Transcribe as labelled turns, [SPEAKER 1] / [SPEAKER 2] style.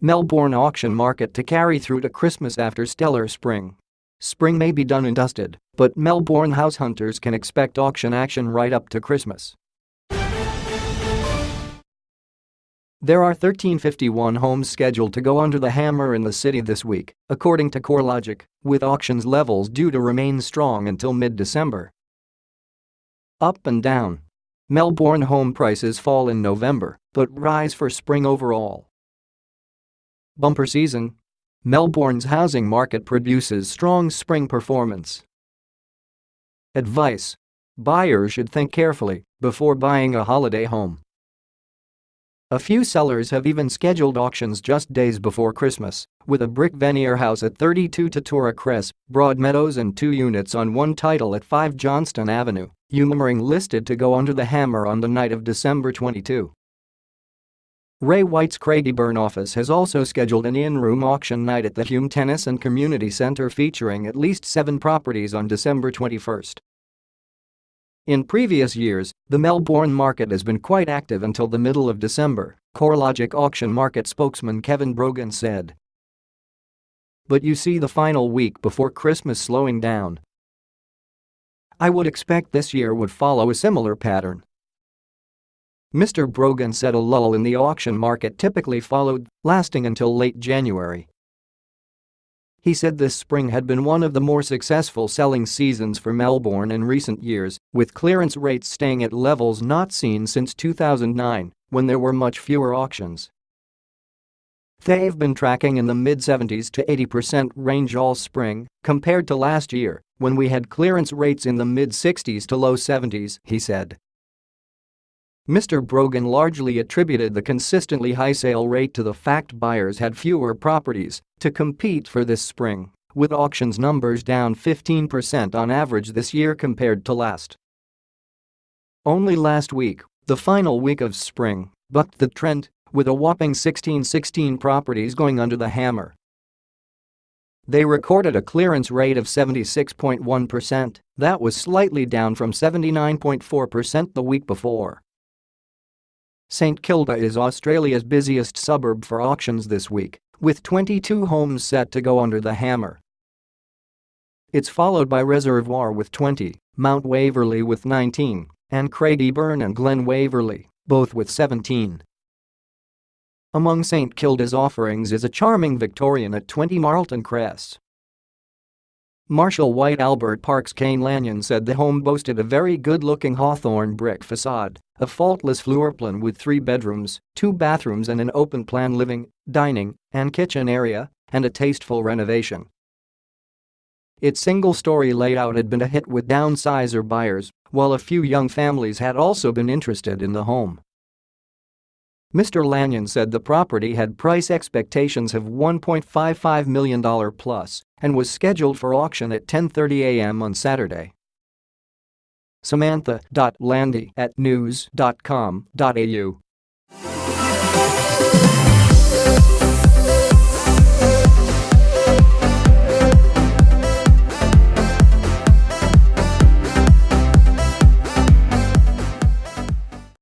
[SPEAKER 1] Melbourne auction market to carry through to Christmas after stellar spring. Spring may be done and dusted, but Melbourne house hunters can expect auction action right up to Christmas. There are 1,351 homes scheduled to go under the hammer in the city this week, according to CoreLogic, with auctions levels due to remain strong until mid-December. Up and down. Melbourne home prices fall in November, but rise for spring overall. Bumper season. Melbourne's housing market produces strong spring performance. Advice: buyers should think carefully before buying a holiday home. A few sellers have even scheduled auctions just days before Christmas, with a brick veneer house at 32 Tatura Cress, Broadmeadows and 2 units on one title at 5 Johnston Avenue, Umering listed to go under the hammer on the night of December 22. Ray White's Craigieburn office has also scheduled an in-room auction night at the Hume Tennis and Community Centre featuring at least 7 properties on December 21. In previous years, the Melbourne market has been quite active until the middle of December, CoreLogic auction market spokesman Kevin Brogan said. But you see the final week before Christmas slowing down. I would expect this year would follow a similar pattern. Mr. Brogan said a lull in the auction market typically followed, lasting until late January. He said this spring had been one of the more successful selling seasons for Melbourne in recent years, with clearance rates staying at levels not seen since 2009, when there were much fewer auctions. They've been tracking in the mid-70s to 80% range all spring, compared to last year, when we had clearance rates in the mid-60s to low 70s, he said. Mr. Brogan largely attributed the consistently high sale rate to the fact buyers had fewer properties to compete for this spring, with auctions numbers down 15% on average this year compared to last. Only last week, the final week of spring, bucked the trend, with a whopping 16 properties going under the hammer. They recorded a clearance rate of 76.1%, that was slightly down from 79.4% the week before. St Kilda is Australia's busiest suburb for auctions this week, with 22 homes set to go under the hammer. It's followed by Reservoir with 20, Mount Waverley with 19, and Craigieburn and Glen Waverley, both with 17. Among St Kilda's offerings is a charming Victorian at 20 Marlton Cress. Marshall White Albert Park's Kane Lanyon said the home boasted a very good-looking hawthorn brick facade, a faultless floor plan with 3 bedrooms, 2 bathrooms and an open-plan living, dining, and kitchen area, and a tasteful renovation. Its single-story layout had been a hit with downsizer buyers, while a few young families had also been interested in the home. Mr. Lanyon said the property had price expectations of $1.55 million plus and was scheduled for auction at 10:30 a.m. on Saturday. Samantha.Landy@news.com.au